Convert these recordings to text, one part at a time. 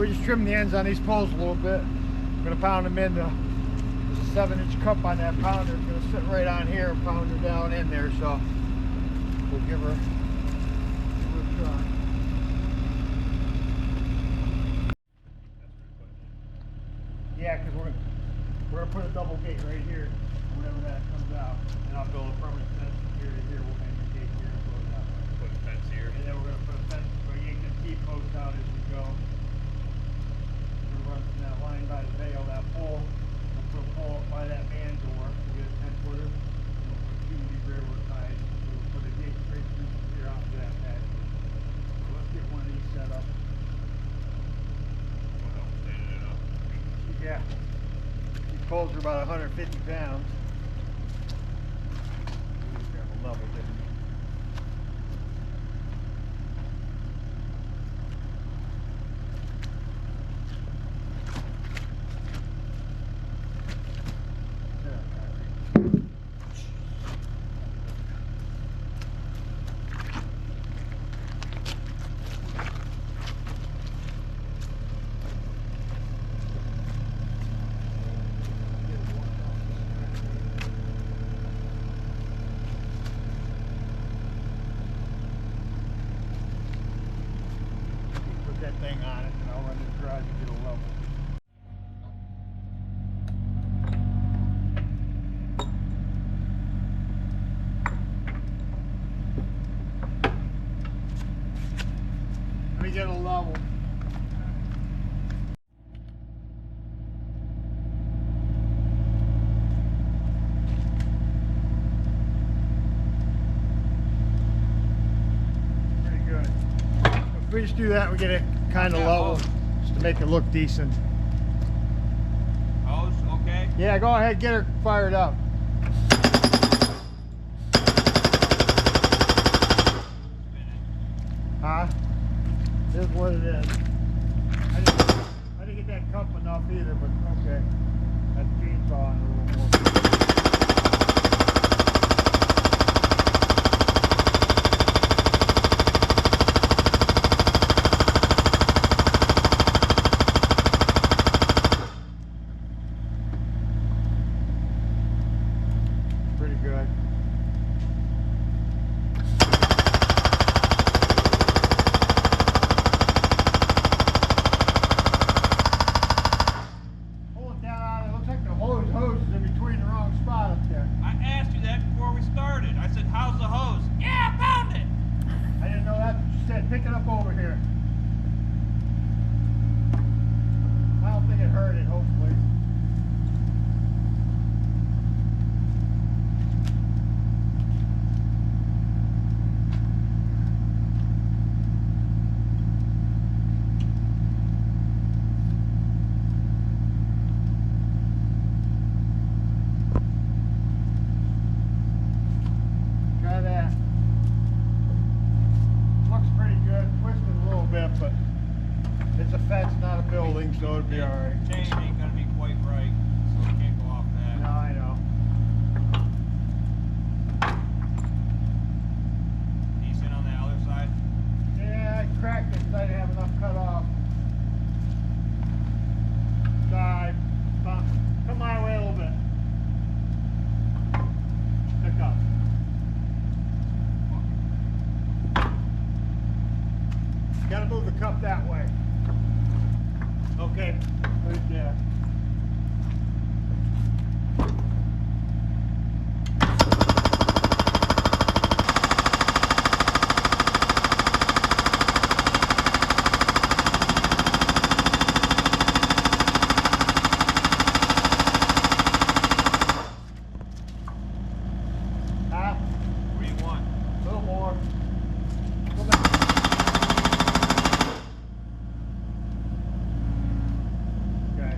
we just trimmed the ends on these poles a little bit. I'm gonna pound them in. There's a 7-inch cup on that pounder. It's gonna sit right on here and pound her down in there. So we'll give her a try. Yeah, because we're gonna put a double gate right here. Whenever that comes out, and I'll build a permanent fence from here to here. We'll hang the gate here and go that way. Put a fence here. And then we're gonna put a fence where you can keep posts out as we go. We're gonna run from that line by the bale, that pole. We'll put a pole up by that man door. We'll get a 10-footer. We'll put 2 railroad ties. We'll put a gate straight through here out to that patio. So let's get one of these set up. Well, standing it up. Yeah. These poles are about 150 pounds. Grab a level bit. That thing on it, and I'll run this garage and get a level. Let me get a level. Pretty good. If we just do that, we get it kind of level, just to make it look decent. Hose, okay? Yeah, go ahead, get her fired up. Huh? This is what it is. I didn't get that cup enough either, but okay. That's chainsawing a little more. Pretty good. Pull it down out of it. Looks like the hose is in between the wrong spot up there. I asked you that before we started. I said, how's the hose? Yeah, I found it! I didn't know that. You said pick it up over here. I don't think it hurt it, hopefully. Try that. Looks pretty good. Twisted a little bit, but it's a fence, not a building, so it'll be alright. Chain ain't gonna be quite right, so we can't go off that. No, I know. Decent on the other side. Yeah, I cracked it because I didn't have enough cut off. Side. Come my way a little bit. Pick up. Gotta move the cup that way. Okay, right there. Huh? What do you want? A little more. Go back. Okay.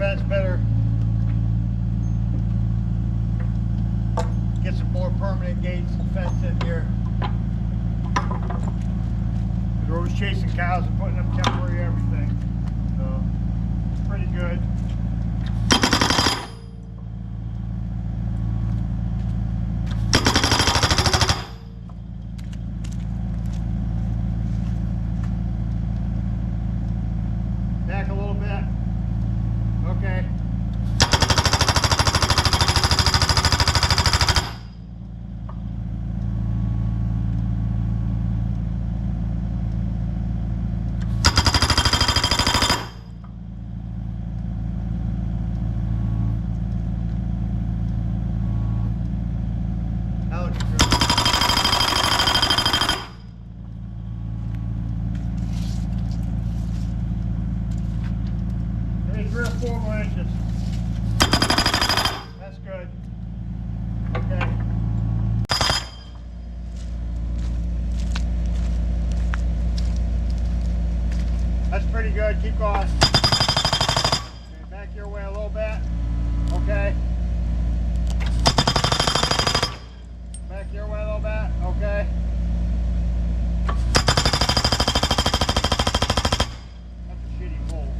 fence, better get some more permanent gates and fence in here. We're always chasing cows and putting them temporary everything. So it's pretty good. Back a little bit. Okay. That looks good. Maybe 3 or 4 more inches. That's good. Okay. That's pretty good. Keep going. Okay, back your way a little bit. Okay. Back your way a little bit. Okay. That's a shitty hole.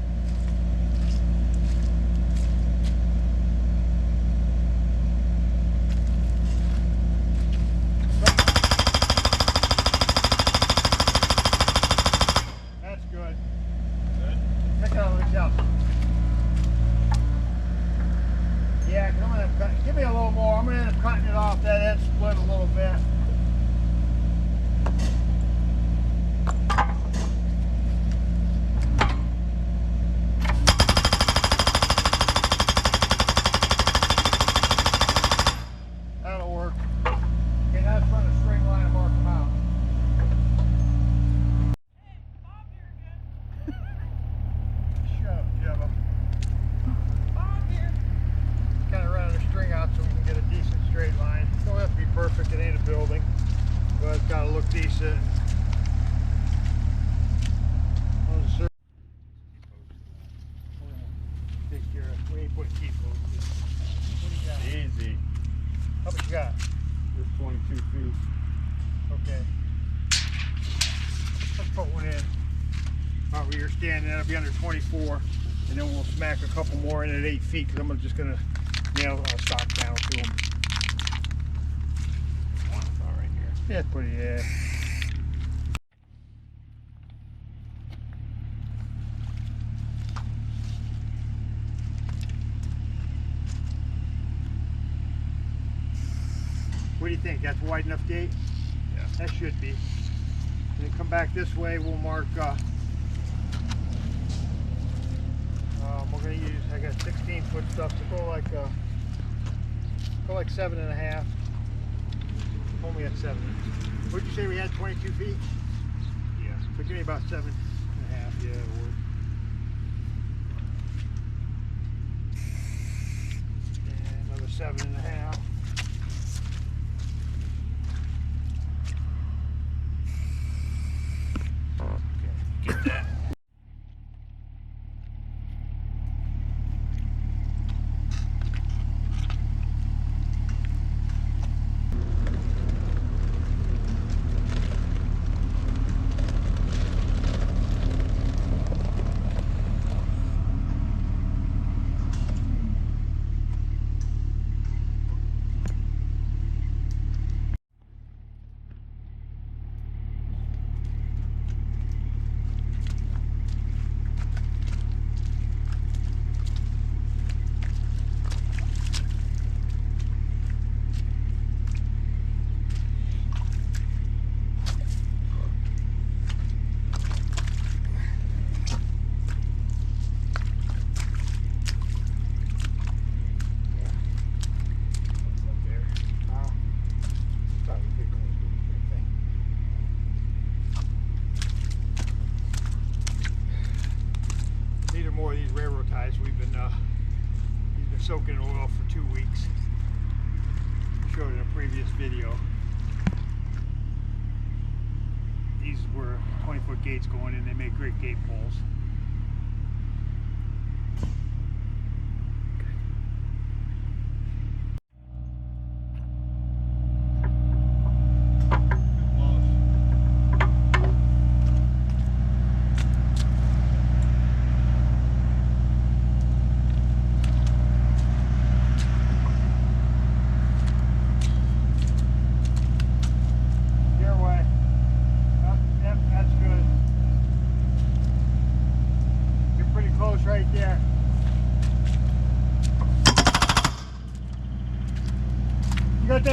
That's good. Good. Check out this out. Yeah, 'cause I'm gonna cut, give me a little more. I'm gonna end up cutting it off that edge split a little bit. That'll work. Okay, now let's run a string line and mark them out. Bob here again. Shut up, Jebba. Bob here. Kind of running a string out so we can get a decent straight line. Don't have to be perfect, it ain't a building, but it's got to look decent. Take care of, we ain't putting T-posts in. What do you got? Easy. How much you got? Just 22 feet. Okay. Let's put one in. About where you're standing, that'll be under 24. And then we'll smack a couple more in at 8 feet because I'm just going to nail a stock panel to them. One saw right here. Yeah, pretty, yeah. What do you think? That's a wide enough gate? Yeah. That should be. And then come back this way, we'll mark, we're going to use, I got 16-foot stuff, so go like 7.5. Only at 7. What'd you say we had 22 feet? Yeah. So give me about 7.5, yeah, it'll work. And another 7.5. Get that. More of these railroad ties. We've been he's been soaking in oil for 2 weeks. Showed in a previous video. These were 20-foot gates going in. They make great gate poles.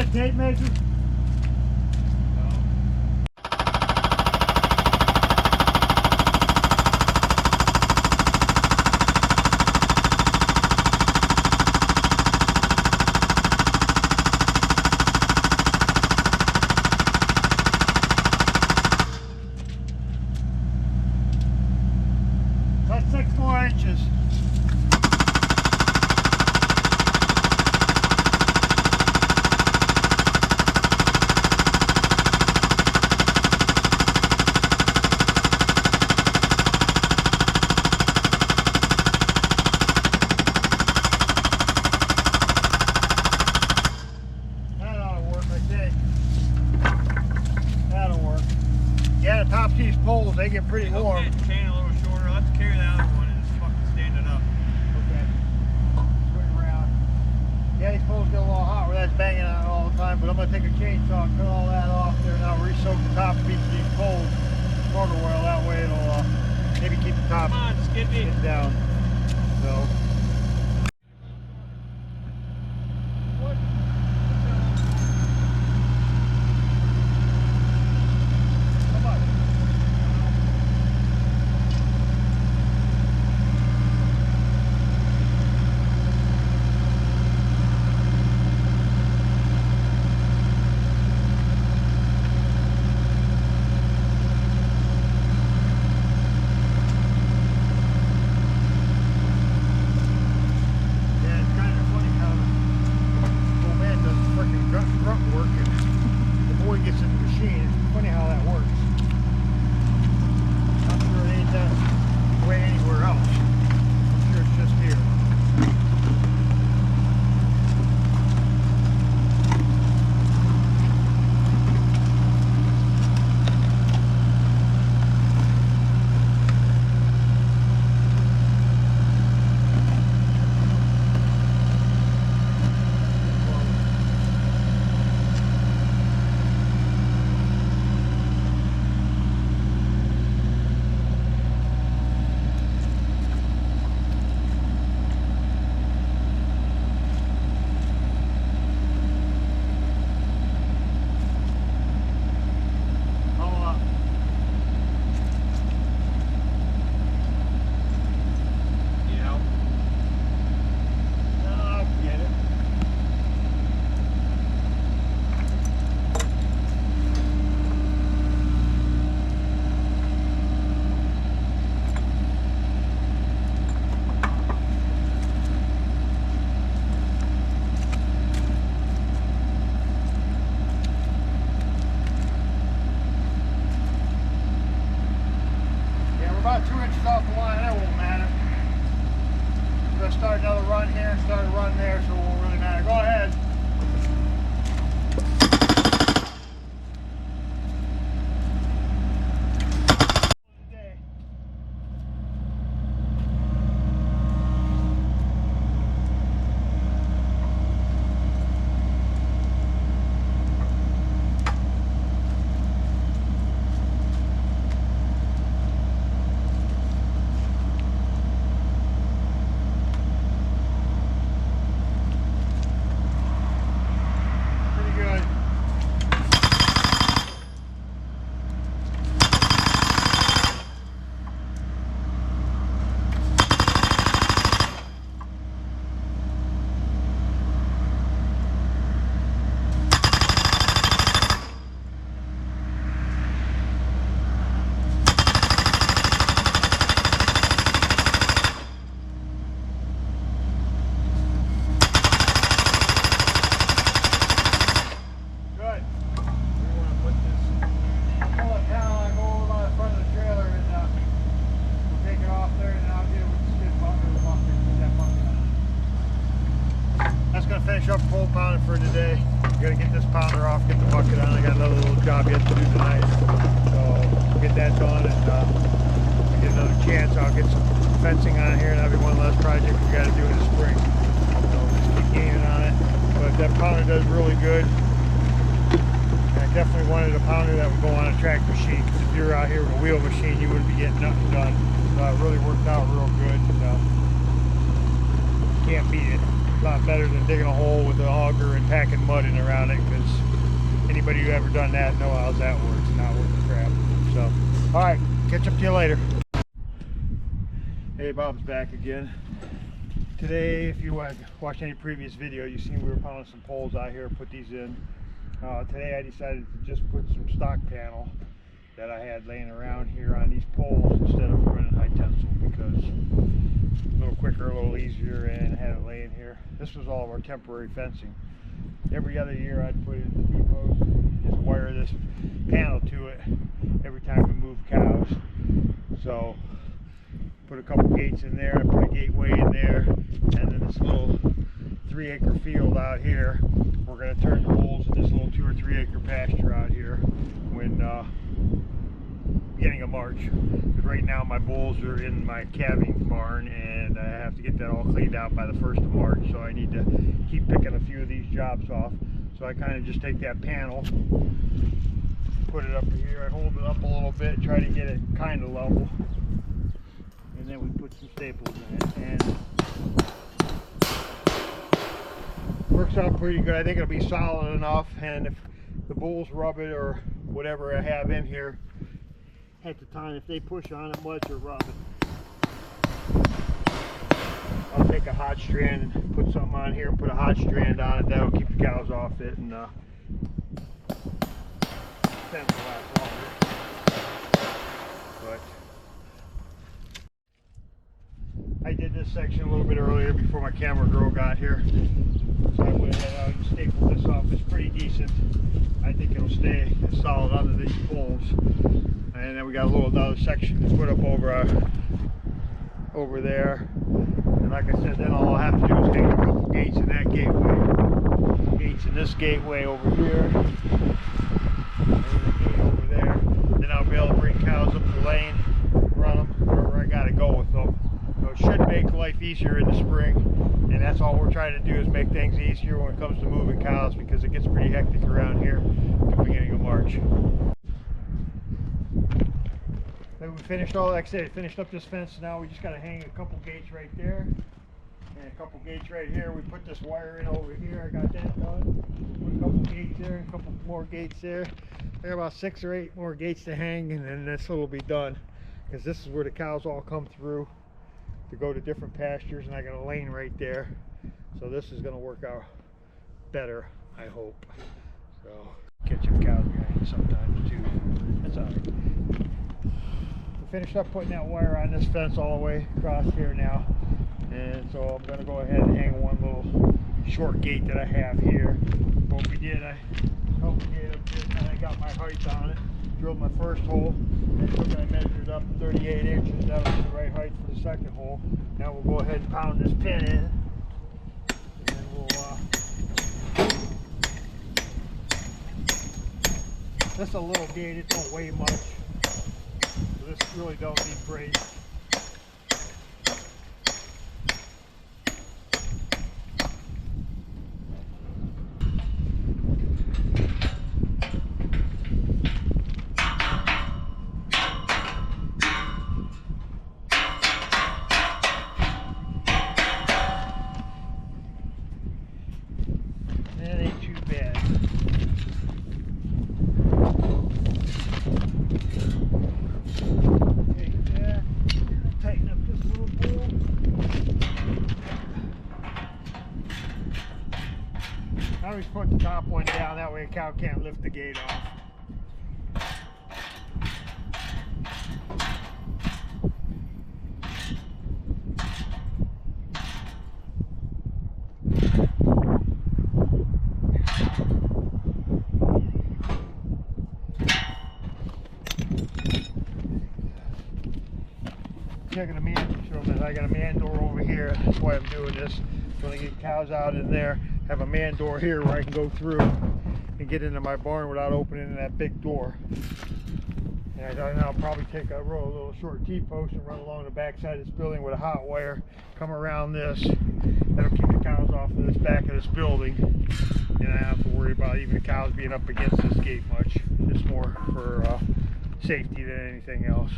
got tape measure? That's 6 more inches. That ought to work, I think. That'll work. Yeah, the top of these poles, they get pretty Hook warm. that chain a little shorter. I'll have to carry the other one and just fucking stand it up. Okay. Swing around. Yeah, these poles get a little hot where that's banging on all the time, but I'm gonna take a chainsaw and cut all that off there and I'll re-soak the top of each of these poles. Motor oil, that way it'll maybe keep the top Come on, Skippy. getting down. So. What? How much? Yeah, it's kind of funny how the old man does freaking grunt work and the boy gets in the machine. It's funny how that works. I'm sure it ain't that way anywhere else. I'm sure it's just here. Hold up. Yeah. I'll get it. Yeah, we're about 2 inches off the line. That won't matter. We're gonna start another run here and start a run there, so it won't really matter. Go ahead. Pretty good. Good. Where do you want to put this? I'll pull it down, I'll go over by the front of the trailer and we'll take it off there and then I'll get it with the skid bucket or the bucket, put that bucket on. That's gonna finish up pole pounding for today. Gotta get this pounder off, get the bucket on. I got another little job yet to do tonight. So we'll get that done and if I get another chance, I'll get some fencing on here and that'll be one less project we gotta do in the spring. So just keep gaining on it. But that pounder does really good. And I definitely wanted a pounder that would go on a track machine. 'Cause if you're out here with a wheel machine, you wouldn't be getting nothing done. So it really worked out real good. Can't beat it. A lot better than digging a hole with an auger and packing mud in around it, because anybody who ever done that know how that works. It's not worth the crap. So, all right, catch up to you later. Hey, Bob's back again. Today, if you watched any previous video, you've seen we were pounding some poles out here, put these in. Today I decided to just put some stock panel that I had laying around here on these poles instead of running high tensile, because it's a little quicker, a little easier, and had it laying here. This was all of our temporary fencing. Every other year I'd put in the T-post, just wire this panel to it every time we move cows. So put a couple gates in there, I put a gateway in there, and then this little 3-acre field out here, we're going to turn the bulls into this little 2 or 3 acre pasture out here when beginning of March. Because right now my bulls are in my calving barn, and I have to get that all cleaned out by the 1st of March, so I need to keep picking a few of these jobs off. So I kind of just take that panel, put it up here, I hold it up a little bit, try to get it kind of level, and then we put some staples in it, and works out pretty good. I think it'll be solid enough, and if the bulls rub it or whatever I have in here at the time, if they push on it much or rub it, I'll take a hot strand and put something on here and put a hot strand on it. That'll keep the cows off it, and fence will last longer. But I did this section a little bit earlier before my camera girl got here. So I went ahead and stapled this off. It's pretty decent. I think it'll stay solid under these poles. And then we got a little another section to put up over there. And like I said, then all I'll have to do is hang a couple gates in that gateway. Gates in this gateway over here. And a gate over there. Then I'll be able to bring cows up the lane, run them wherever I gotta go with them. So it should make life easier in the spring, and that's all we're trying to do, is make things easier when it comes to moving cows, because it gets pretty hectic around here at the beginning of March. Then we finished all, like I said, finished up this fence. Now we just got to hang a couple gates right there and a couple gates right here. We put this wire in over here. I got that done. Put a couple gates there and a couple more gates there. I got about 6 or 8 more gates to hang, and then this will be done, because this is where the cows all come through to go to different pastures, and I got a lane right there, so this is going to work out better, I hope. So catching cows behind sometimes too. That's all right. We finished up putting that wire on this fence all the way across here now, and so I'm going to go ahead and hang one little short gate that I have here. What we did, I opened the gate up this, and I got my height on it. Drilled my first hole, and took and I measured up 38 inches. That was the right height for the second hole. Now we'll go ahead and pound this pin in, and then we'll this is a little gate, it don't weigh much, so this really don't need brace. That ain't too bad. Take that, tighten up this little bowl. Now we put the top one down, that way a cow can't lift the gate off. Checking the man, I got a man door over here. That's why I'm doing this. Going to get cows out in there. Have a man door here where I can go through and get into my barn without opening that big door. And I'll probably take a little short T-post and run along the back side of this building with a hot wire. Come around this. That'll keep the cows off of this back of this building. And I don't have to worry about even the cows being up against this gate much. It's more for safety than anything else.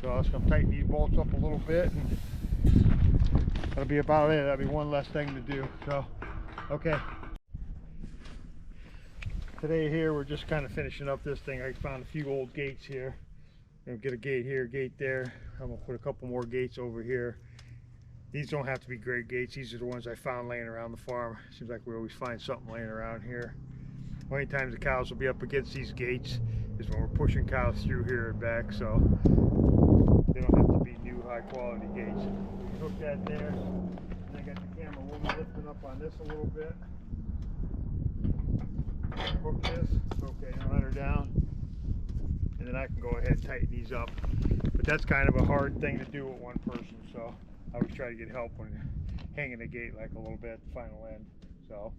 So I'm just going to tighten these bolts up a little bit and that'll be about it. That'll be one less thing to do. So, okay. Today here, we're just kind of finishing up this thing. I found a few old gates here. Get a gate here, gate there. I'm gonna put a couple more gates over here. These don't have to be great gates. These are the ones I found laying around the farm. Seems like we always find something laying around here. Only times the cows will be up against these gates is when we're pushing cows through here and back, so they don't have to be new high quality gates. We hook that there, and I got the camera lifting up on this a little bit. Hook this, okay, now let her down, and then I can go ahead and tighten these up. But that's kind of a hard thing to do with one person, so I always try to get help when hanging a gate like a little bit at the final end. So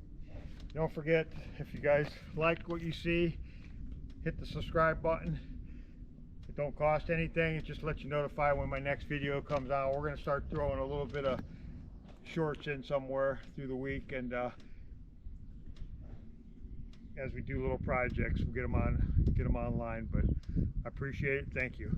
don't forget, if you guys like what you see, hit the subscribe button. It don't cost anything. It just lets you notify when my next video comes out. We're going to start throwing a little bit of shorts in somewhere through the week, and as we do little projects, we'll get them online. But I appreciate it. Thank you.